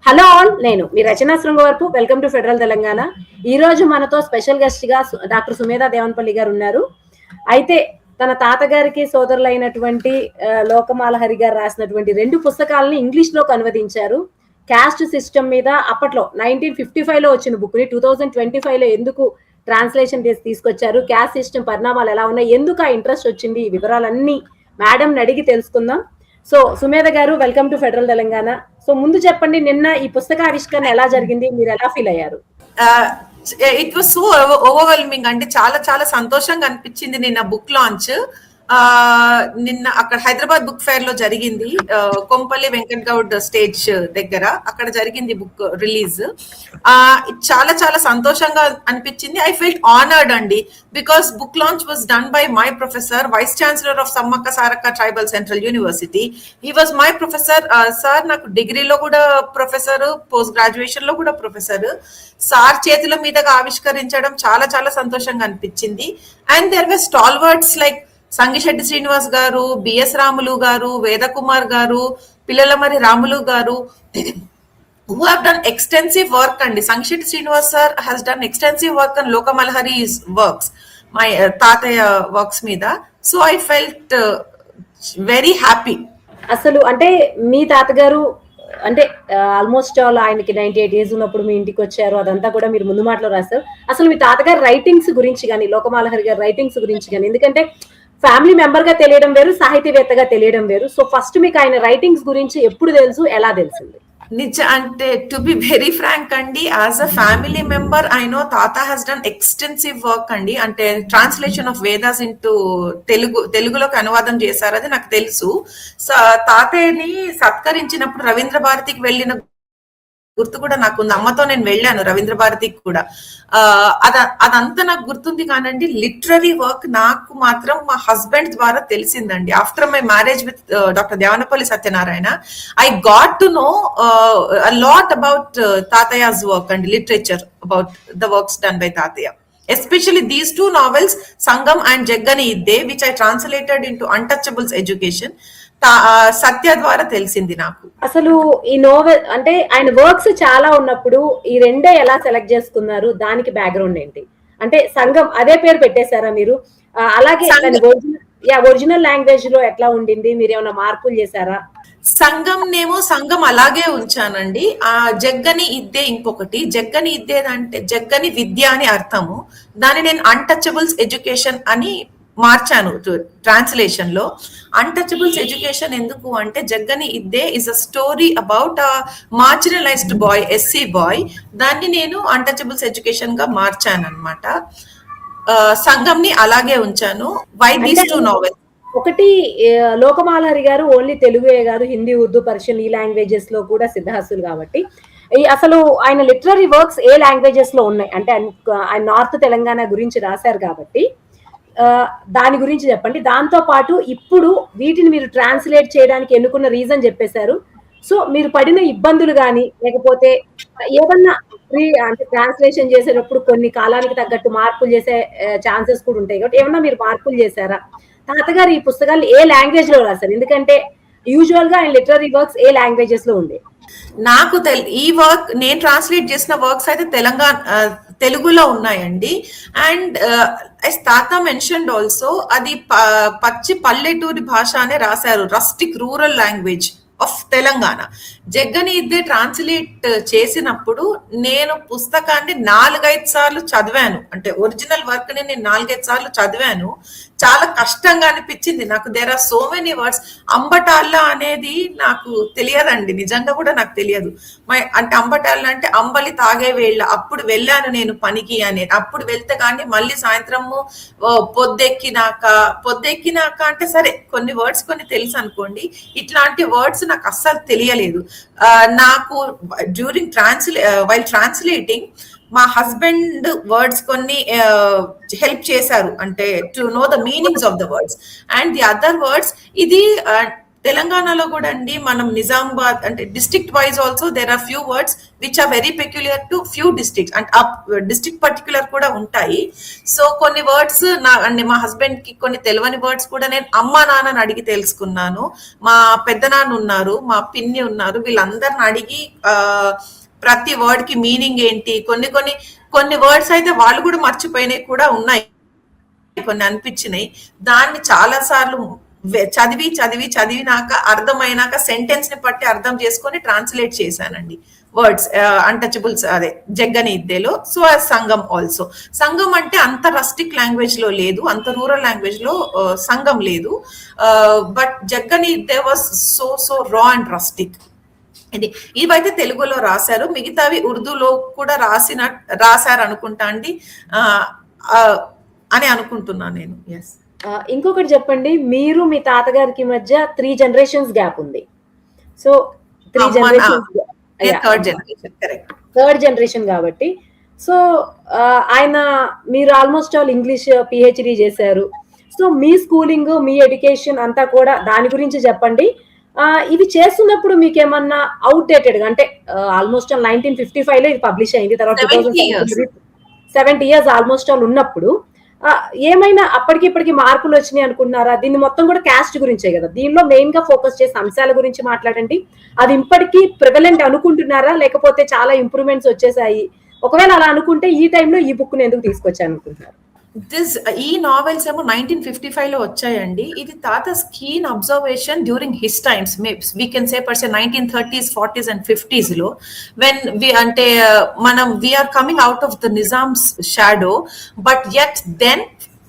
Hello all, నేను మీ Rachana Srungavarapu. Welcome to federal Telangana. ఈ రోజు మనతో స్పెషల్ గెస్ట్ గా డాక్టర్ సుమేధా దేవన్పల్లి గారు ఉన్నారు. అయితే తన తాతగారికి సోదరులైనటువంటి లోకమాలహరి గారు రాసినటువంటి 2 పుస్తకాలని ఇంగ్లీష్ లోకి అనువదించారు. క్యాస్ట్ సిస్టమ్ మీద అప్పట్లో 1955 లో వచ్చిన బుక్ ని 2025 లో ఎందుకు ట్రాన్స్లేషన్ చేసి తీసుకొచ్చారు, క్యాస్ట్ సిస్టమ్ పరిణామాలు ఎలా ఉన్నాయి, ఎందుకు ఆ ఇంట్రెస్ట్ వచ్చింది, ఈ వివరాలన్నీ మేడం అడిగి తెలుసుకుందాం. సో సుమేధ గారు, welcome to federal Telangana. So ముందు చెప్పండి, నిన్న ఈ పుస్తక ఆవిష్కరణ ఎలా జరిగింది, మీరు ఎలా ఫీల్ అయ్యారు? ఇట్ వాస్ సో ఓవర్వెల్మింగ్ అంటే చాలా చాలా సంతోషంగా అనిపించింది నిన్న బుక్ లాంచ్. నిన్న అక్కడ హైదరాబాద్ బుక్ ఫేర్ లో జరిగింది, కొంపల్లి వెంకట్ గౌడ్ స్టేజ్ దగ్గర అక్కడ జరిగింది బుక్ రిలీజ్. చాలా చాలా సంతోషంగా అనిపించింది. ఐ ఫెల్ట్ ఆనర్డ్ అండి, because book launch was done by my professor, vice chancellor of Sammakka Sarakka tribal central university. He was my professor. Sir నాకు డిగ్రీలో కూడా ప్రొఫెసర్, పోస్ట్ గ్రాడ్యుయేషన్ లో కూడా ప్రొఫెసర్. సార్ చేతుల మీదుగా ఆవిష్కరించడం చాలా చాలా సంతోషంగా అనిపించింది. And there were stalwarts like Sangisetty Srinivas garu, B S Ramulu గారు, వేదకుమార్ గారు, పిల్లలమరి రాములు గారు, who have done extensive work అండి. Sangisetti Srinivas sir has done extensive work on లోకమల్హరి's works, my తాతయ్య వర్క్స్ మీద. So I felt very happy. అసలు అంటే మీ తాతగారు అంటే ఆల్మోస్ట్ ఆల్ ఆయనకి 98 ఏజ్ ఉన్నప్పుడు మీ ఇంటికి వచ్చారు, అదంతా కూడా మీరు ముందు మాటలో రాశారు. అసలు మీ తాతగారి రైటింగ్స్ గురించి కానీ, లోకమాలహరి గారి రైటింగ్స్ గురించి కానీ, ఎందుకంటే ఫ్యామిలీ మెంబర్ గా తెలియడం వేరు, సాహితీవేత్తగా తెలియడం వేరు. సో ఫస్ట్ మీకు ఆయన రైటింగ్స్ గురించి ఎప్పుడు తెలుసు, ఎలా తెలిసింది? అంటే టు బి వెరీ ఫ్రాంక్ అండి, as a family member I know తాత హ్యాస్ డన్ ఎక్స్టెన్సివ్ వర్క్ అండి. అంటే ట్రాన్స్లేషన్ ఆఫ్ వేదాస్ ఇంటూ తెలుగులోకి అనువాదం చేశారు, అది నాకు తెలుసు. తాతయ్యని సత్కరించినప్పుడు రవీంద్ర భారతికి వెళ్ళిన గుర్తు కూడా నాకు ఉంది. అమ్మతో నేను వెళ్ళాను రవీంద్ర భారతికి కూడా. అదంతా నాకు గుర్తుంది. కానండి లిటరరీ వర్క్ నాకు మాత్రం మా హస్బెండ్ ద్వారా తెలిసిందండి. After my marriage with doctor Devanapalli Satyanarayana, I got to know a lot about Tatayya's work and literature about the works done by Tatayya. Especially these 2 novels, Sangam and Jaggani Idde, which I translated into Untouchables Education, సత్య ద్వారా తెలిసింది నాకు. అసలు ఈ novel అంటే ఆయన works చాలా ఉన్నప్పుడు ఈ రెండే ఎలా సెలెక్ట్ చేసుకున్నారు, దానికి బ్యాక్గ్రౌండ్ ఏంటి? అంటే సంఘం అదే పేరు పెట్టేశారా మీరు? అలాగే ఒరిజినల్ లాంగ్వేజ్ లో ఎట్లా ఉండింది, మీరు ఏమైనా మార్పులు చేశారా? సంఘం అలాగే ఉంచానండి. జగ్గని ఇద్దే ఇంకొకటి. జగ్గని ఇద్దే అంటే జగ్గని విద్య అని అర్థము. దాన్ని నేను అన్టచబుల్స్ ఎడ్యుకేషన్ అని మార్చాను ట్రాన్స్లేషన్ లో. అన్టచబుల్స్ ఎడ్యుకేషన్ ఎందుకు అంటే, Jaggani Idde is a story about a marginalized boy, SC boy. దాన్ని నేను అన్టచబుల్స్ ఎడ్యుకేషన్ గా మార్చాను అనమాట. సంఘంని అలాగే ఉంచాను. Why these 2 novels? ఒకటి, లోకమాలహరి గారు ఓన్లీ తెలుగే కాదు, హిందీ, ఉర్దూ, పర్షియన్ ఈ లాంగ్వేజెస్ లో కూడా సిద్ధహస్తులు కాబట్టి అసలు ఆయన లిటరరీ వర్క్స్ ఏ లాంగ్వేజెస్ లో ఉన్నాయి? అంటే ఆయన నార్త్ తెలంగాణ గురించి రాశారు కాబట్టి దాని గురించి చెప్పండి. దాంతో పాటు ఇప్పుడు వీటిని మీరు ట్రాన్స్లేట్ చేయడానికి ఎన్నుకున్న రీజన్ చెప్పేశారు. సో మీరు పడిన ఇబ్బందులు కానీ, లేకపోతే ఏమన్నా అంటే ట్రాన్స్లేషన్ చేసేటప్పుడు కొన్ని కాలానికి తగ్గట్టు మార్పులు చేసే ఛాన్సెస్ కూడా ఉంటాయి కాబట్టి ఏమన్నా మీరు మార్పులు చేశారా? తాతగారు ఈ పుస్తకాలు ఏ లాంగ్వేజ్ లో రాశారు? ఎందుకంటే యూజువల్ గా ఆయన లిటరరీ వర్క్స్ ఏ లాంగ్వేజెస్ లో ఉండే? నాకు ఈ వర్క్ నేను ట్రాన్స్లేట్ చేసిన వర్క్స్ అయితే తెలుగులో ఉన్నాయండి. అండ్ తాత మెన్షన్డ్ ఆల్సో, అది పచ్చి పల్లెటూరి భాష అనే రాశారు, rustic rural language of Telangana. Jaggani Idde translate చేసినప్పుడు నేను పుస్తకాన్ని 4-5 సార్లు చదివాను. అంటే ఒరిజినల్ వర్క్ ని నేను 4-5 సార్లు చదివాను. చాలా కష్టంగా అనిపించింది నాకు. There are so many words. అంబటాళ్ళ అనేది నాకు తెలియదండి, నిజంగా కూడా నాకు తెలియదు. అంటే అంబటాళ్ళ అంటే అంబలి తాగే వేళ్ళ. అప్పుడు వెళ్ళాను నేను పనికి అనేది. అప్పుడు వెళ్తే కానీ మళ్ళీ సాయంత్రము పొద్దెక్కినాక అంటే సరే కొన్ని వర్డ్స్ కొన్ని తెలుసు అనుకోండి. ఇట్లాంటి వర్డ్స్ నాకు అస్సలు తెలియలేదు. నాకు డ్యూరింగ్ వైల్ ట్రాన్స్లేటింగ్ మా హస్బెండ్ వర్డ్స్ కొన్ని హెల్ప్ చేశారు, అంటే to know the meanings of the words. And the other words, ఇది తెలంగాణలో కూడా అండి మనం నిజామాబాద్ అంటే district wise also there are few words which are very peculiar to few districts and district particular కూడా ఉంటాయి. సో కొన్ని వర్డ్స్ మా హస్బెండ్ కి కొన్ని తెలియని వర్డ్స్ కూడా నేను అమ్మ నాన్నని అడిగి తెలుసుకున్నాను. మా పెద్దనాన్న ఉన్నారు, మా పిన్ని ఉన్నారు, వీళ్ళందరిని అడిగి ప్రతి వర్డ్ కి మీనింగ్ ఏంటి, కొన్ని వర్డ్స్ అయితే వాళ్ళు కూడా మర్చిపోయినవి కూడా ఉన్నాయి, కొన్ని అనిపించినాయి. దాన్ని చాలా సార్లు చదివినాక అర్థమైనాక సెంటెన్స్ ని బట్టి అర్థం చేసుకొని ట్రాన్స్లేట్ చేశానండి వర్డ్స్. అన్టచబుల్స్ అదే జగ్గని ఇద్దేలో. సో సంఘం ఆల్సో. సంఘం అంటే అంత రస్టిక్ లాంగ్వేజ్ లో లేదు, అంత రూరల్ లాంగ్వేజ్ లో సంఘం లేదు. బట్ జగ్గని ఇద్దే వాస్ సో రా అండ్ రస్టిక్. ఇవైతే తెలుగులో రాశారు, మిగతావి ఉర్దూలో కూడా రాశారు అనుకుంటా అండి అని అనుకుంటున్నాను నేను. ఎస్. ఇంకొకటి చెప్పండి, మీరు మీ తాతగారికి మధ్య 3 generations గ్యాప్ ఉంది. సో 3 generations, థర్డ్ జనరేషన్ కాబట్టి సో మీరు ఆల్మోస్ట్ ఆల్ ఇంగ్లీష్ పిహెచ్డి చేశారు. సో మీ స్కూలింగ్, మీ ఎడ్యుకేషన్ అంతా కూడా దాని గురించి చెప్పండి. ఇవి చేస్తున్నప్పుడు మీకు ఏమన్నా అవుట్డేటెడ్ గా, అంటే ఆల్మోస్ట్ ఆల్ 1955 లో ఇది పబ్లిష్ అయింది, తర్వాత 70 years ఆల్మోస్ట్ ఆల్ ఉన్నప్పుడు ఏమైనా అప్పటికిప్పటికి మార్పులు వచ్చినాయి అనుకున్నారా? దీన్ని మొత్తం కూడా క్యాస్ట్ గురించే కదా, దీనిలో మెయిన్ గా ఫోకస్ చేసే అంశాల గురించి మాట్లాడండి. అది ఇప్పటికీ ప్రివలెంట్ అనుకుంటున్నారా, లేకపోతే చాలా ఇంప్రూవ్మెంట్స్ వచ్చేసాయి? ఒకవేళ అలా అనుకుంటే ఈ టైంలో ఈ బుక్ ని ఎందుకు తీసుకొచ్చాను అనుకుంటున్నారు? ఈ నావెల్స్ ఏమో 1955 లో వచ్చాయండి. ఇది Tata's keen observation during his times, we can say person 1930s, 40s and 50s లో, వెన్ అంటే మనం we are coming out of the Nizam's shadow, but yet then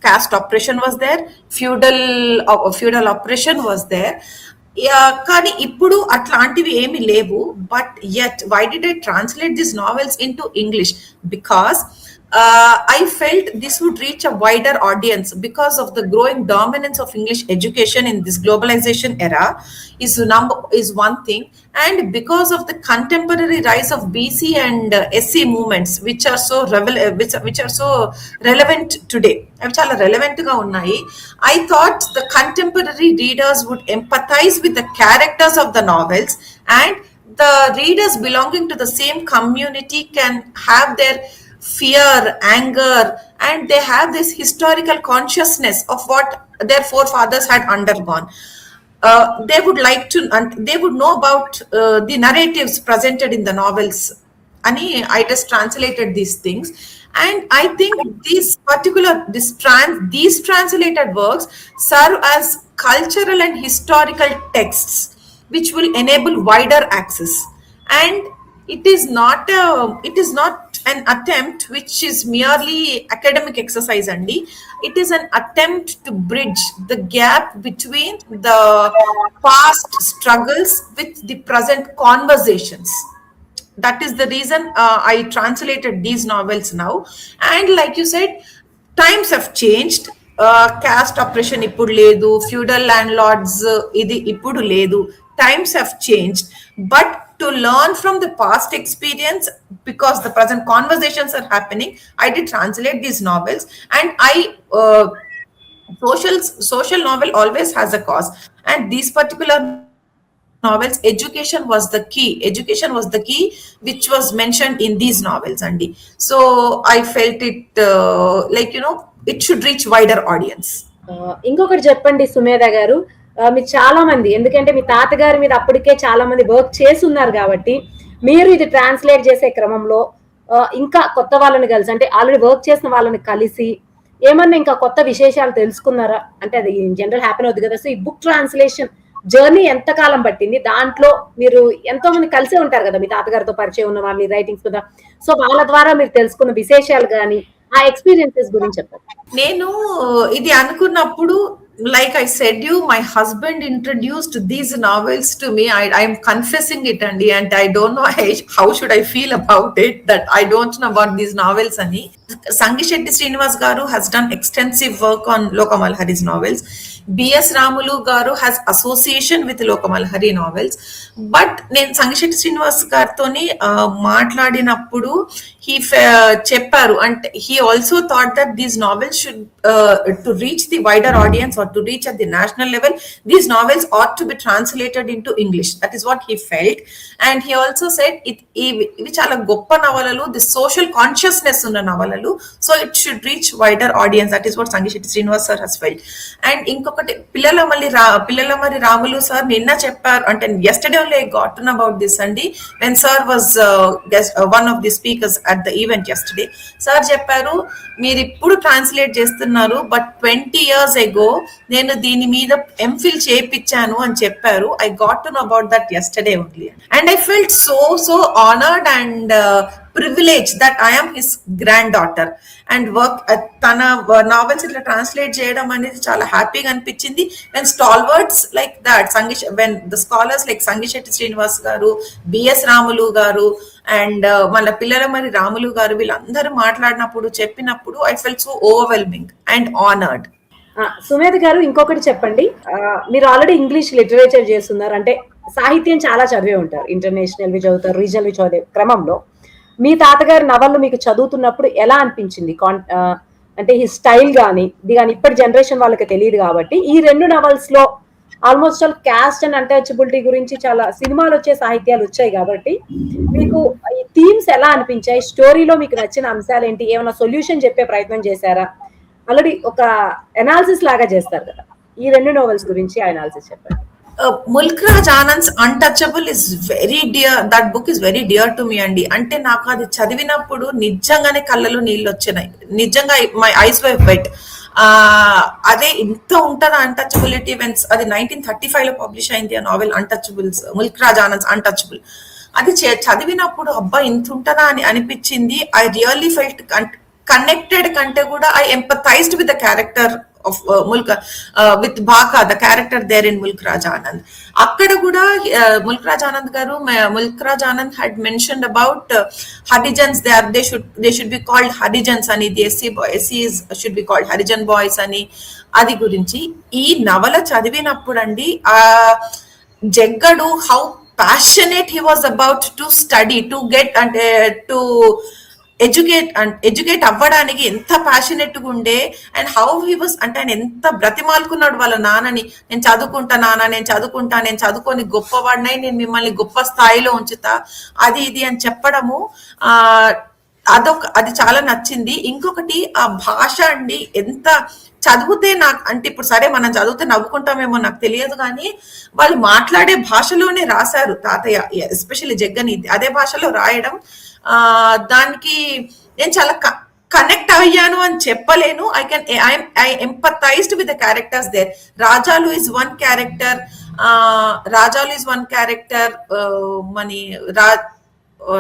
caste oppression was there, feudal oppression was there. కానీ ఇప్పుడు అట్లాంటివి ఏమి లేవు. But yet why did I translate this novels into English? బికాస్ I felt this would reach a wider audience because of the growing dominance of English education in this globalization era is one thing, and because of the contemporary rise of BC and SC movements which are so relevant today. Chala relevant ga unnai. I thought the contemporary readers would empathize with the characters of the novels, and the readers belonging to the same community can have their fear, anger, and they have this historical consciousness of what their forefathers had undergone. They would know about the narratives presented in the novels. I just translated these things, and I think these translated works serve as cultural and historical texts which will enable wider access. And it is not an attempt which is merely academic exercise andi. It is an attempt to bridge the gap between the past struggles with the present conversations. That is the reason I translated these novels now. And like you said, times have changed. Caste oppression ippudu ledu, feudal landlords idi ippudu ledu. Times have changed, but to learn from the past experience, because the present conversations are happening, I did translate these novels. And social novel always has a cause, and these particular novels, education was the key which was mentioned in these novels, Andy. So I felt it it should reach wider audience. ఇంకొకటి చెప్పండి సుమేధ గారు, మీరు చాలా మంది, ఎందుకంటే మీ తాతగారి మీద అప్పటికే చాలా మంది వర్క్ చేసి ఉన్నారు కాబట్టి, మీరు ఇది ట్రాన్స్లేట్ చేసే క్రమంలో ఇంకా కొత్త వాళ్ళని కలిసి, అంటే ఆల్రెడీ వర్క్ చేసిన వాళ్ళని కలిసి ఏమన్నా ఇంకా కొత్త విశేషాలు తెలుసుకున్నారా? అంటే అది జనరల్ హ్యాపెన్ అవుతుంది కదా. సో ఈ బుక్ ట్రాన్స్లేషన్ జర్నీ ఎంత కాలం పట్టింది? దాంట్లో మీరు ఎంతో మంది కలిసే ఉంటారు కదా, మీ తాతగారితో పరిచయం ఉన్న వాళ్ళ రైటింగ్స్ కదా. సో వాళ్ళ ద్వారా మీరు తెలుసుకున్న విశేషాలు కానీ ఆ ఎక్స్పీరియన్సెస్ గురించి చెప్పండి. నేను ఇది అనుకున్నప్పుడు, like I said my husband introduced these novels to me. I'm confessing it, and I don't know how should I feel about it, that I don't know about these novels ani. Sangishetty Srinivas Garu has done extensive work on Lokamal Hari's novels. B.S. Ramulu Garu has association with Lokamal Hari novels. But నేను సంగిశెట్టి శ్రీనివాస్ గారితోని మాట్లాడినప్పుడు చెప్పారు అంటే he also thought that these novels should to reach the wider audience or to reach at the national level, these novels ought to be translated into English. That is what he felt. And he also said ఇవి చాలా గొప్ప నవలలు, the social consciousness ఉన్న నవలలు, so it should reach wider audience. That is what Sangisetti Srinivas sir has felt. And ఇంకొకటి పిల్లల మరి Ramulu sir నిన్న చెప్పారు అంటే yesterday only I got to know about this అండి, when sir was one of the speakers at the event yesterday. Sir చెప్పారు మీరు ఇప్పుడు ట్రాన్స్లేట్ చేస్తున్నారు బట్ 20 years ago నేను దీని మీద ఎంఫిల్ చేయించాను అని చెప్పారు. I got to know about that yesterday only and I felt so honored and privilege that I am his granddaughter and work తన నావెల్స్ ఇట్లా ట్రాన్స్లేట్ చేయడం అనేది చాలా హ్యాపీగా అనిపించింది. And stalwarts like that when the scholars like Sangisetty Srinivas garu, B S Ramulu గారు and మన పిల్లల మరి రాములు గారు వీళ్ళందరూ మాట్లాడినప్పుడు చెప్పినప్పుడు I felt so overwhelming and honoured. Sumedha గారు ఇంకొకటి చెప్పండి, మీరు ఆల్రెడీ ఇంగ్లీష్ లిటరేచర్ చేస్తున్నారు అంటే సాహిత్యం చాలా చదివే ఉంటారు, ఇంటర్నేషనల్ వి చదువుతారు, రీజనల్ వి చదివే క్రమంలో మీ తాతగారి నవళ్ళు మీకు చదువుతున్నప్పుడు ఎలా అనిపించింది? అంటే ఈ స్టైల్ కానీ ఇది కానీ ఇప్పటి జనరేషన్ వాళ్ళకి తెలియదు కాబట్టి ఈ రెండు నవల్స్ లో almost all caste and untouchability గురించి చాలా సినిమాలు వచ్చే సాహిత్యాలు వచ్చాయి కాబట్టి మీకు ఈ థీమ్స్ ఎలా అనిపించాయి? స్టోరీలో మీకు నచ్చిన అంశాలు ఏంటి? ఏమైనా సొల్యూషన్ చెప్పే ప్రయత్నం చేశారా? ఆల్రెడీ ఒక అనాలిసిస్ లాగా చేస్తారు కదా, ఈ రెండు నోవెల్స్ గురించి అనాలిసిస్ చెప్పండి. Mulk Raj Anand's untouchable is very dear, that book is very dear to me అండి. అంటే నాకు అది చదివినప్పుడు నిజంగానే కళ్ళలో నీళ్ళు వచ్చినాయి, నిజంగా మై ఐస్ వర్ వెట్. అదే ఇంత ఉంటుందా అన్టచబిలిటీ వెన్స్ అది 1935 లో పబ్లిష్ అయింది ఆ novel untouchables, Mulk Raj Anand's untouchable. అది చదివినప్పుడు అబ్బా ఇంత ఉంటుందా అని అనిపించింది. ఐ రియల్లీ ఫెల్ట్ కనెక్టెడ్ కంటే కూడా I empathized with the character of with Bhaka, the character there in Mulk Raj Anand. Akkada kuda Mulk Raj Anand garu, Mulk Raj Anand had mentioned about Harijans. They should be called Harijans ani, the SCs should be called Harijan boys ani. Adi gurinchi ee navala chadivinappudu Jaggadu, how passionate he was about to study, to get and to educate అవ్వడానికి ఎంత passionate గా ఉండే. And how he was అంటే ఆయన ఎంత బ్రతిమాలుకున్నాడు వాళ్ళ నాన్నని, నేను చదువుకుంటా నాన్న, నేను చదువుకొని గొప్పవాడినై నేను మిమ్మల్ని గొప్ప స్థాయిలో ఉంచుతా, అది ఇది అని చెప్పడము అది చాలా నచ్చింది. ఇంకొకటి ఆ భాష అండి, ఎంత చదివితే నాకు అంటే ఇప్పుడు సరే మనం చదివితే నవ్వుకుంటామేమో నాకు తెలియదు కానీ వాళ్ళు మాట్లాడే భాషలోనే రాశారు తాతయ్య, ఎస్పెషల్లీ జగ్గని అదే భాషలో రాయడం, దానికి నేను చాలా కనెక్ట్ అయ్యాను అని చెప్పలేను. I empathized with the characters there. Rajalu is one character, మని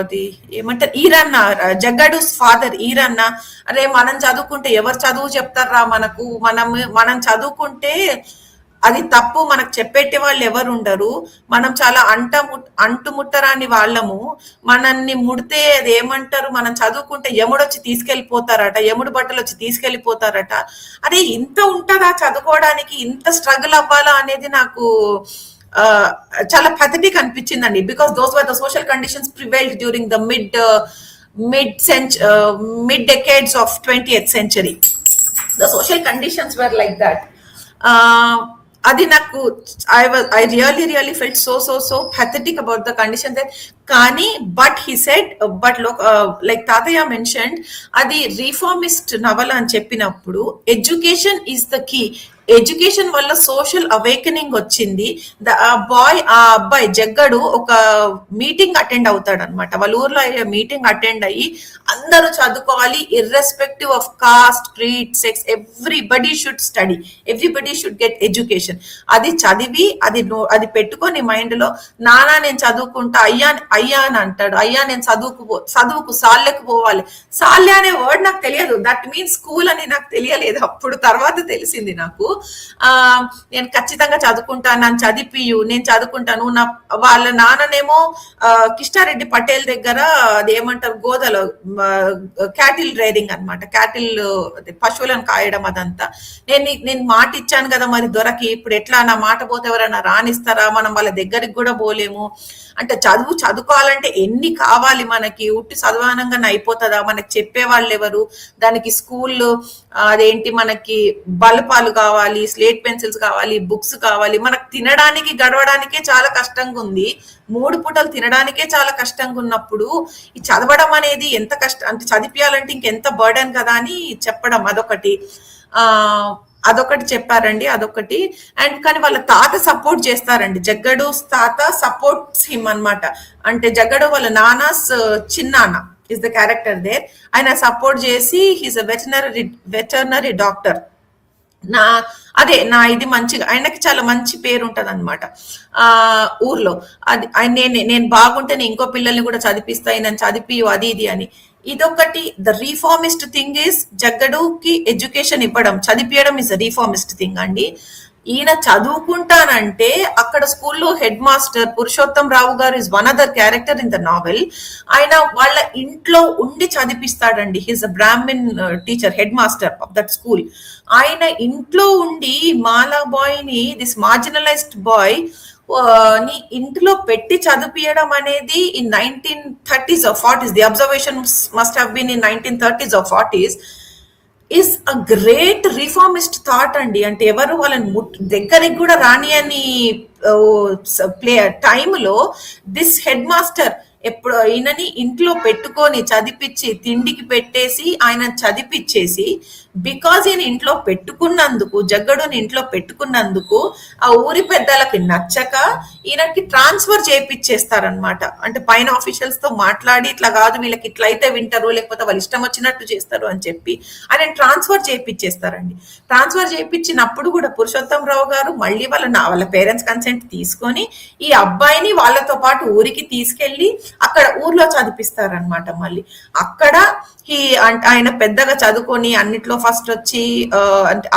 అది ఏమంటారు ఈరన్న, జగ్గడుస్ ఫాదర్ ఈరన్న. అరే మనం చదువుకుంటే ఎవరు చదువు చెప్తారా మనకు, మనం చదువుకుంటే అది తప్పు, మనకు చెప్పేటి వాళ్ళు ఎవరు ఉండరు, మనం చాలా అంటుముట్టరాని వాళ్ళము, మనల్ని ముడితే అది ఏమంటారు, మనం చదువుకుంటే యముడొచ్చి తీసుకెళ్లిపోతారట, యముడు బట్టలు వచ్చి తీసుకెళ్లిపోతారట. అరే ఇంత ఉంటుందా చదువుకోవడానికి, ఇంత స్ట్రగుల్ అవ్వాలా అనేది నాకు చాలా పథటిక్ అనిపించిందండి. Because those were the social conditions prevailed during the mid decades of 20th century. The social conditions were like that. అది నాకు I really felt so pathetic about the condition there. కానీ but he said like తాతయ్య mentioned అది reformist నవల అని చెప్పినప్పుడు education is the key. Education వల్ల social awakening వచ్చింది. ఆ అబ్బాయి జగ్గడు ఒక మీటింగ్ అటెండ్ అవుతాడు అనమాట, వాళ్ళ ఊర్లో మీటింగ్ అటెండ్ అయ్యి అందరూ చదువుకోవాలి, irrespective of cost, creed, sex, everybody should study, everybody should get education. అది చదివి అది పెట్టుకొని మైండ్ లో నానా నేను చదువుకుంటా, అయ్యా అని అంటాడు. అయ్యా నేను చదువుకు సాల్లెకు పోవాలి. సాల్లె అనే వర్డ్ నాకు తెలియదు. దట్ మీన్స్ స్కూల్ అని నాకు తెలియలేదు. అప్పుడు తర్వాత తెలిసింది నాకు. నేను ఖచ్చితంగా చదువుకుంటాను, నన్ను చదివిపియు, నేను చదువుకుంటాను. వాళ్ళ నాన్ననేమో కిష్టారెడ్డి పటేల్ దగ్గర అదేమంటారు గోదలో క్యాటిల్ రైడింగ్ అనమాట, క్యాటిల్ పశువులను కాయడం అదంతా. నేను మాట ఇచ్చాను కదా మరి దొరకి, ఇప్పుడు ఎట్లా నా మాట పోతే ఎవరైనా రాణిస్తారా, మనం వాళ్ళ దగ్గరికి కూడా పోలేము. అంటే చదువుకోవాలంటే ఎన్ని కావాలి మనకి, ఉట్టి చదువానంగా అయిపోతుందా, మనకి చెప్పే వాళ్ళు ఎవరు, దానికి స్కూల్ అదేంటి మనకి బల్పాలు కావాలి, స్లేట్ పెన్సిల్స్ కావాలి, బుక్స్ కావాలి, మనకు తినడానికి గడవడానికే చాలా కష్టంగా ఉంది. 3 పూటలు తినడానికే చాలా కష్టంగా ఉన్నప్పుడు ఈ చదవడం అనేది ఎంత కష్టం, అంటే చదివియాలంటే ఇంకెంత బర్డెన్ కదా అని చెప్పడం అదొకటి చెప్పారండి. అదొకటి. అండ్ కానీ వాళ్ళ తాత సపోర్ట్ చేస్తారండి. జగ్గడు తాత సపోర్ట్స్ హిమ్ అన్నమాట. అంటే జగ్గడు వాళ్ళ నానాస్ చిన్నాన్న ఇస్ ద క్యారెక్టర్ దేర్. ఆయన సపోర్ట్ చేసి హీస్ అ వెటర్నరీ డాక్టర్. నా ఇది మంచిగా ఆయనకి చాలా మంచి పేరు ఉంటది అనమాట ఊర్లో. అది నేను బాగుంటే నేను ఇంకో పిల్లల్ని కూడా చదివిస్తాయి, నన్ను చదివియు అది ఇది అని. ఇదొకటి. ద రీఫార్మిస్ట్ థింగ్ ఈస్ జగ్గడుకి ఎడ్యుకేషన్ ఇవ్వడం, చదివియడం ఇస్ ద రీఫార్మిస్ట్ థింగ్ అండి. ఈయన చదువుకుంటానంటే అక్కడ స్కూల్లో హెడ్ మాస్టర్ పురుషోత్తం రావు గారు is one other character in the novel. ఆయన వాళ్ళ ఇంట్లో ఉండి చదివిస్తాడండి. He's a Brahmin teacher, head master of that school. ఆయన ఇంట్లో ఉండి మాలా బాయ్ ని, దిస్ మార్జినలైజ్డ్ బాయ్ ని ఇంట్లో పెట్టి చదివియడం అనేది in 1930s or 40s, the observation must have been in 1930s or 40s, is a great reformist thought అండి. అంటే ఎవరు వాళ్ళని దగ్గరికి కూడా రాని అని టైంలో దిస్ హెడ్ మాస్టర్ ఎప్పుడు ఈయనని ఇంట్లో పెట్టుకొని చదివించి తిండికి పెట్టేసి ఆయన చదివిచ్చేసి, బికాజ్ ఈయన ఇంట్లో పెట్టుకున్నందుకు, జగ్గడుని ఇంట్లో పెట్టుకున్నందుకు ఆ ఊరి పెద్దలకి నచ్చక ఈయనకి ట్రాన్స్ఫర్ చేయించేస్తారనమాట. అంటే పైన ఆఫీషియల్స్ తో మాట్లాడి ఇట్లా కాదు వీళ్ళకి ఇట్లా అయితే వింటారు, లేకపోతే వాళ్ళు ఇష్టం వచ్చినట్టు చేస్తారు అని చెప్పి ఆయన ట్రాన్స్ఫర్ చేయించేస్తారండి. ట్రాన్స్ఫర్ చేయించినప్పుడు కూడా పురుషోత్తం రావు గారు మళ్ళీ వాళ్ళ పేరెంట్స్ కన్సెంట్ తీసుకొని ఈ అబ్బాయిని వాళ్ళతో పాటు ఊరికి తీసుకెళ్లి అక్కడ ఊర్లో చదివిస్తారనమాట. మళ్ళీ అక్కడ ఆయన పెద్దగా చదువుకొని అన్నిట్లో ఫస్ట్ వచ్చి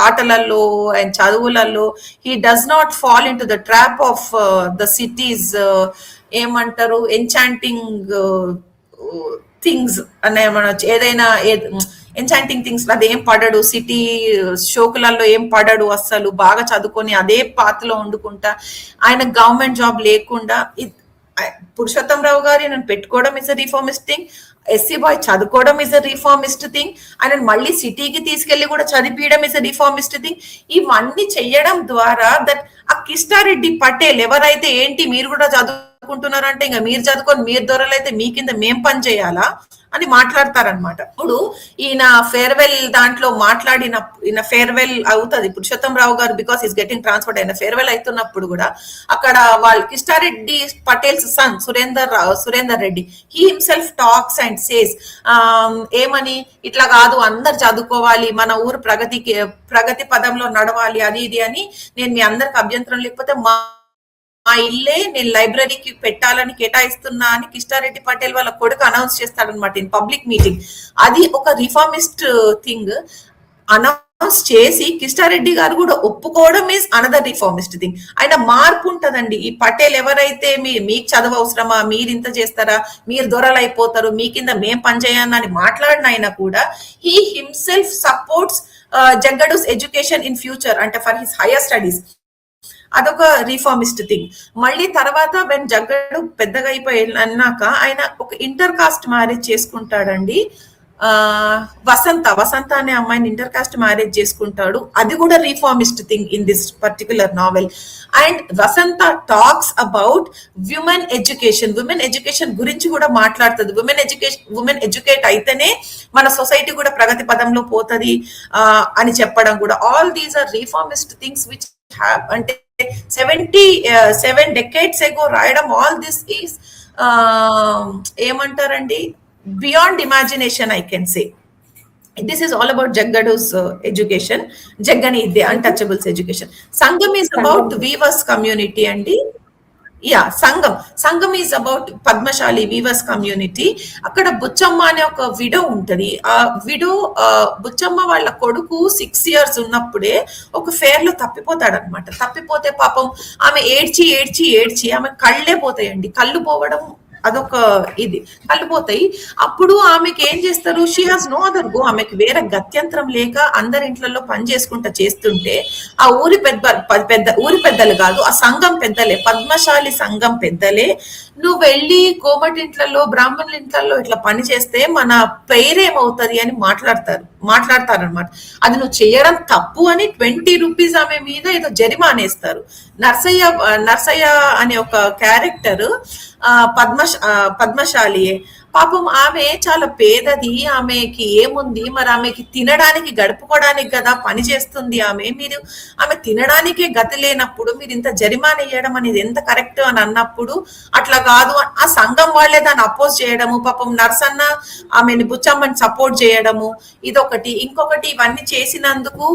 ఆటలలో అండ్ చదువులలో he does not fall into the trap of the cities, ఏమంటారు ఎన్చాంటింగ్ థింగ్స్ అనే ఏదైనా ఎన్చాంటింగ్ థింగ్స్ అదేం పడడు, సిటీ షోకులలో ఏం పడడు అస్సలు. బాగా చదువుకొని అదే పాత్రలో వండుకుంటా ఆయన గవర్నమెంట్ జాబ్ లేకుండా పురుషోత్తం రావు గారు నన్ను పెట్టుకోవడం is a reformist thing, SC boy చదువుకోవడం ఇస్ అ రిఫార్మిస్ట్ థింగ్, ఆయన మళ్ళీ సిటీకి తీసుకెళ్లి కూడా చదివియడం ఇస్ అ రిఫార్మిస్ట్ థింగ్. ఇవన్నీ చెయ్యడం ద్వారా దట్ ఆ కిష్టారెడ్డి పటేల్ ఎవరైతే ఏంటి మీరు కూడా చదువుకుంటున్నారంటే ఇంకా మీరు చదువుకొని మీరు దొరలైతే మీ కింద మేం పని చేయాలా అని మాట్లాడతారనమాట. ఇప్పుడు ఈయన ఫేర్వెల్ దాంట్లో ఈయన ఫేర్వెల్ అవుతుంది Purushottam Rao garu, because is getting transferred. అయిన ఫేర్వెల్ అవుతున్నప్పుడు కూడా అక్కడ వాళ్ళు Kishtareddy Patel's son Surender Reddy he himself talks and says ఏమని, ఇట్లా కాదు అందరు చదువుకోవాలి, మన ఊరు ప్రగతి పదంలో నడవాలి అది ఇది అని. నేను మీ అందరికి అభ్యంతరం లేకపోతే మా ఇల్లే నేను లైబ్రరీకి పెట్టాలని కేటాయిస్తున్నా అని కిష్టారెడ్డి పటేల్ వాళ్ళ కొడుకు అనౌన్స్ చేస్తాడనమాట ఇన్ పబ్లిక్ మీటింగ్. అది ఒక రిఫార్మిస్ట్ థింగ్. అనౌన్స్ చేసి కిష్టారెడ్డి గారు కూడా ఒప్పుకోవడం ఈజ్ అనదర్ రిఫార్మిస్ట్ థింగ్. ఆయన మార్పు ఉంటదండి. ఈ పటేల్ ఎవరైతే మీకు చదువు అవసరమా, మీరు ఇంత చేస్తారా, మీరు దొరలైపోతారు, మీ కింద మేం పనిచేయని మాట్లాడిన ఆయన కూడా he himself supports Jaggadu's education in future, అంటే ఫర్ హిస్ హైయర్ స్టడీస్. అదొక రిఫార్మిస్ట్ థింగ్. మళ్ళీ తర్వాత వెన్ జగ్గడు పెద్దగా అయిపోయి అన్నాక ఆయన ఒక ఇంటర్ కాస్ట్ మ్యారేజ్ చేసుకుంటాడండి. వసంత అనే అమ్మాయిని ఇంటర్ కాస్ట్ మ్యారేజ్ చేసుకుంటాడు. అది కూడా reformist thing in this particular novel. And Vasantha talks about women education గురించి కూడా మాట్లాడుతుంది. ఉమెన్ ఎడ్యుకేట్ అయితేనే మన సొసైటీ కూడా ప్రగతి పదంలో పోతుంది అని చెప్పడం కూడా. All these are reformist things which have, అంటే 77 decades ago రాయడం. ఆల్ దిస్ ఈస్ ఏమంటారండి beyond imagination I can say. This is all about Jaggadu's education. Jaggani the untouchables education. Sangham is about weavers community అండి. Yeah Sangham. Sangham is about Padmashali weavers community. అక్కడ బుచ్చమ్మ అనే ఒక widow ఉంటది. ఆ widow Buchamma వాళ్ళ కొడుకు 6 years ఉన్నప్పుడే ఒక ఫేర్ లో తప్పిపోతాడనమాట. తప్పిపోతే పాపం ఆమె ఏడ్చి ఏడ్చి ఏడ్చి ఆమె కళ్ళే పోతాయండి. కళ్ళు పోవడం అదొక ఇది, కళ్ళు పోతాయి. అప్పుడు ఆమెకి ఏం చేస్తారు, she has no other go, ఆమెకి వేరే గత్యంతరం లేక అందరి ఇంట్లలో పని చేసుకుంటా చేస్తుంటే ఆ ఊరి ఊరి పెద్దలు కాదు, ఆ సంఘం పెద్దలే, పద్మశాలి సంఘం పెద్దలే, నువ్వు వెళ్ళి కోమటింట్లలో బ్రాహ్మణుల ఇంట్లలో ఇట్లా పని చేస్తే మన పేరేమవుతుంది అని మాట్లాడతారనమాట. అది నువ్వు చేయడం తప్పు అని 20 rupees ఆమె మీద ఏదో జరిమానేస్తారు. నర్సయ్య అనే ఒక క్యారెక్టర్ పద్మశాలియే. పాపం ఆమె చాలా పేదది, ఆమెకి ఏముంది మరి, ఆమెకి తినడానికి గడుపుకోవడానికి కదా పని చేస్తుంది ఆమె తినడానికే గతి లేనప్పుడు మీరు ఇంత జరిమానా వేయడం అనేది ఎంత కరెక్ట్ అని అన్నప్పుడు, అట్లా కాదు ఆ సంఘం వాళ్ళే దాన్ని అపోజ్ చేయడము, పాపం నర్సన్న ఆమెని బుచ్చమ్మని సపోర్ట్ చేయడము, ఇదొకటి. ఇంకొకటి ఇవన్నీ చేసినందుకు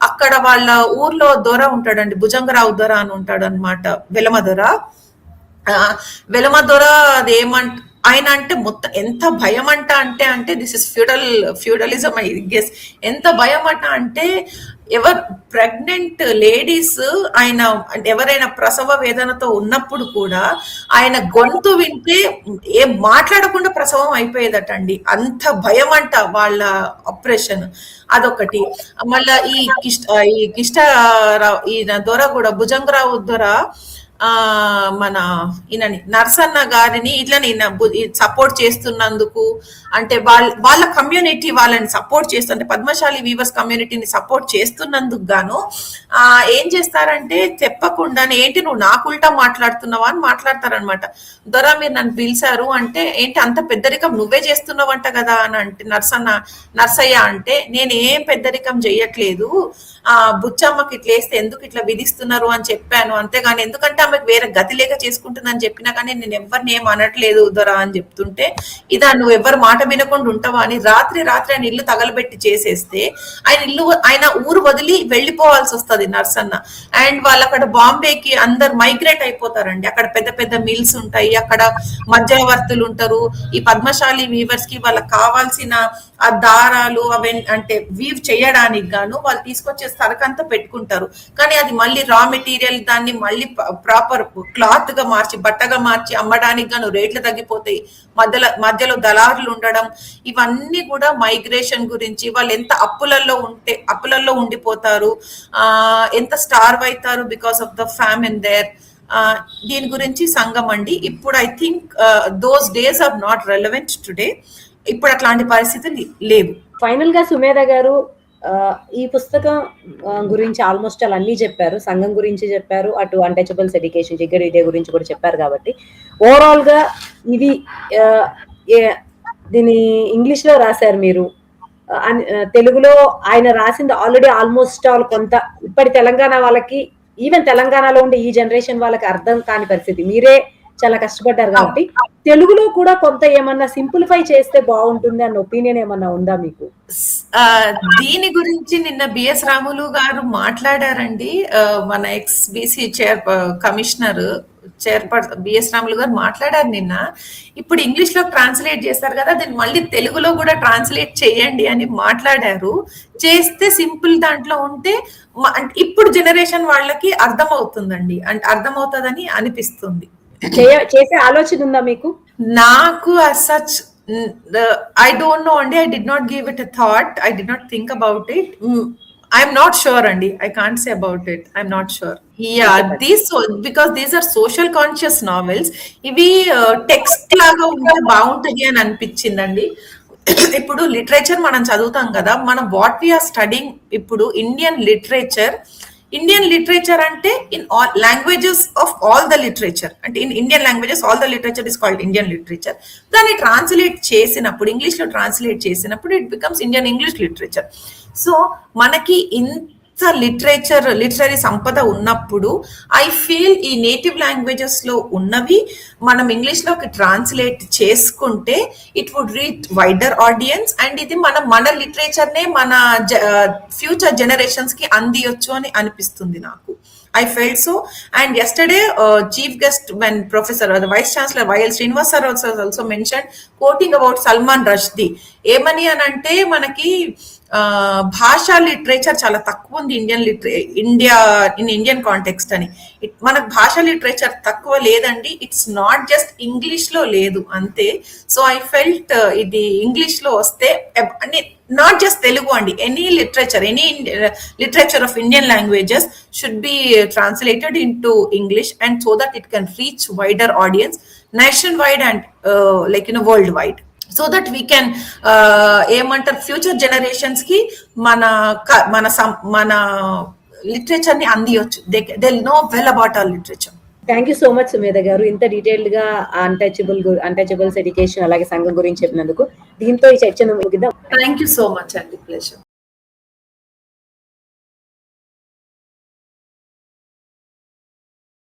అక్కడ వాళ్ళ ఊర్లో దొర ఉంటాడండి, భుజంగరావు దొర అని ఉంటాడు అనమాట, వెలమ దొర. వెలమ దొర అదేమంట ఆయన అంటే మొత్తం ఎంత భయం అంటే this is feudalism I guess. ఎంత భయం అంటే ప్రెగ్నెంట్ లేడీస్ ఆయన ఎవరైనా ప్రసవ వేదనతో ఉన్నప్పుడు కూడా ఆయన గొంతు వింటే ఏం మాట్లాడకుండా ప్రసవం అయిపోయేదట అండి. అంత భయం అంట వాళ్ళ ఆపరేషన్. అదొకటి. మళ్ళా ఈ ఈయన దొర కూడా, భుజంగరావు దొర మన ఈయనని నర్సన్న గారిని ఇట్లని సపోర్ట్ చేస్తున్నందుకు, అంటే వాళ్ళ కమ్యూనిటీ వాళ్ళని సపోర్ట్ చేస్తుంటే పద్మశాలి వీవర్స్ కమ్యూనిటీని సపోర్ట్ చేస్తున్నందుకు గాను ఏం చేస్తారంటే చెప్పకుండానే, ఏంటి నువ్వు నాకు ఉల్టా మాట్లాడుతున్నావా అని మాట్లాడతారనమాట. దొర మీరు నన్ను పిలిచారు అంటే, ఏంటి అంత పెద్దరికం నువ్వే చేస్తున్నావంట కదా అని అంటే నర్సయ్య అంటే, నేనేం పెద్దరికం చెయ్యట్లేదు, బుచ్చమ్మకి ఇట్లా వేస్తే ఎందుకు ఇట్లా విధిస్తున్నారు అని చెప్పాను, అంతేగాని ఎందుకంటే ఆమెకు వేరే గతి లేక చేసుకుంటుందని చెప్పినా కానీ నేను ఎవరిని ఏం అనట్లేదు దొర అని చెప్తుంటే, ఇదా నువ్వు ఎవరు మాట వినకుండా ఉంటావా అని రాత్రి ఆయన ఇల్లు తగలబెట్టి చేసేస్తే ఆయన ఊరు వదిలి వెళ్ళిపోవాల్సి వస్తుంది నర్సన్న. అండ్ వాళ్ళు అక్కడ బాంబేకి అందరు మైగ్రేట్ అయిపోతారండి. అక్కడ పెద్ద పెద్ద మిల్స్ ఉంటాయి, అక్కడ మధ్యవర్తులు ఉంటారు. ఈ పద్మశాలి వీవర్స్ కి వాళ్ళకి కావాల్సిన ఆ దారాలు అంటే వీవ్ చేయడానికి గాను వాళ్ళు తీసుకొచ్చే సరకంతా పెట్టుకుంటారు. కానీ అది మళ్ళీ రా మెటీరియల్ దాన్ని మళ్ళీ ప్రాపర్ క్లాత్ గా మార్చి బట్టగా మార్చి అమ్మడానికి గాను రేట్లు తగ్గిపోతాయి. మధ్యలో దళారులు ఉండడం, ఇవన్నీ కూడా మైగ్రేషన్ గురించి, వాళ్ళు ఎంత అప్పులలో ఉండిపోతారు, ఎంత స్టార్వ్ అవుతారు because of the famine there. దీని గురించి సంఘం అండి. ఇప్పుడు I think those days are not relevant today. ఇప్పుడు అట్లాంటి పరిస్థితులు లేవు. ఫైనల్ గా సుమేధ గారు, ఈ పుస్తకం గురించి ఆల్మోస్ట్ అన్ని చెప్పారు, సంఘం గురించి చెప్పారు, అటు అన్టచబుల్స్ ఎడ్యుకేషన్ జిగ్గర్ ఇదే గురించి కూడా చెప్పారు. కాబట్టి ఓవరాల్ గా ఇది దీని ఇంగ్లీష్ లో రాశారు మీరు, తెలుగులో ఆయన రాసింది ఆల్రెడీ ఆల్మోస్ట్ ఆల్ కొంత ఇప్పటి తెలంగాణ వాళ్ళకి, ఈవెన్ తెలంగాణలో ఉండే ఈ జనరేషన్ వాళ్ళకి అర్థం కాని పరిస్థితి. మీరే చాలా కష్టపడ్డారు కాబట్టి తెలుగులో కూడా కొంత ఏమన్నా సింప్లిఫై చేస్తే బాగుంటుంది అన్న ఒపీనియన్ ఏమన్నా ఉందా మీకు? దీని గురించి నిన్న బిఎస్ రాములు గారు మాట్లాడారండి. మన ex BC commissioner chairperson B S Ramulu garu మాట్లాడారు నిన్న. ఇప్పుడు ఇంగ్లీష్ లో ట్రాన్స్లేట్ చేస్తారు కదా, దీన్ని మళ్ళీ తెలుగులో కూడా ట్రాన్స్లేట్ చేయండి అని మాట్లాడారు. చేస్తే సింపుల్ దాంట్లో ఉంటే ఇప్పుడు జనరేషన్ వాళ్ళకి అర్థమవుతుందండి, అంటే అర్థమవుతుందని అనిపిస్తుంది. చేసే ఆలోచన ఉందా మీకు? నాకు as such I don't know అండి. I did not give it a thought. I did not think about it. I'm not sure అండి. I can't say about it. I'm not sure. Yeah, because these are social conscious novels. ఇవి text లాగా ఉంటే బాగుంటుంది అని అనిపించిందండి. ఇప్పుడు literature మనం చదువుతాం కదా, మనం వాట్ వీఆర్ స్టడింగ్ ఇప్పుడు ఇండియన్ లిటరేచర్ అంటే in all languages of all the literature, అంటే in Indian languages all the literature is called Indian literature. దాన్ని ట్రాన్స్లేట్ చేసినప్పుడు, ఇంగ్లీష్ లో ట్రాన్స్లేట్ చేసినప్పుడు it becomes Indian English literature. So మనకి literary సంపద ఉన్నప్పుడు ఐ ఫీల్ ఈ నేటివ్ లాంగ్వేజెస్ లో ఉన్నవి మనం ఇంగ్లీష్ లోకి ట్రాన్స్లేట్ చేసుకుంటే it would reach wider audience, and ఇది మన లిటరేచర్ నే మన ఫ్యూచర్ జనరేషన్స్ కి అందియొచ్చు అని అనిపిస్తుంది నాకు. I felt so. And yesterday, chief guest, when Professor or the Vice Chancellor YL Srinivas sir also mentioned, quoting about Salman Rushdie. ఏమని అని అంటే మనకి భాషా లిటరేచర్ చాలా తక్కువ ఉంది ఇండియన్ కాంటెక్స్ట్ అని. మనకు భాషా లిటరేచర్ తక్కువ లేదండి, ఇట్స్ నాట్ జస్ట్ ఇంగ్లీష్ లో లేదు అంతే. సో ఐ ఫెల్ట్ ఇది ఇంగ్లీష్ లో వస్తే, నాట్ జస్ట్ తెలుగు అండి, any literature of Indian languages should be translated into English, and so that it can reach wider audience nationwide and worldwide. So that we can ఏమంటారు future generations కి మన మన literature ని అందియొచ్చు. They know well about our literature. Thank you so much Sumedha గారు, ఇంత detailed గా untouchables education అలాగే సంఘం గురించి చెప్పినందుకు. దీంతో ఈ చర్చను ముగిద్దాం. థ్యాంక్ యూ సో మచ్ అండి, ప్లెజర్.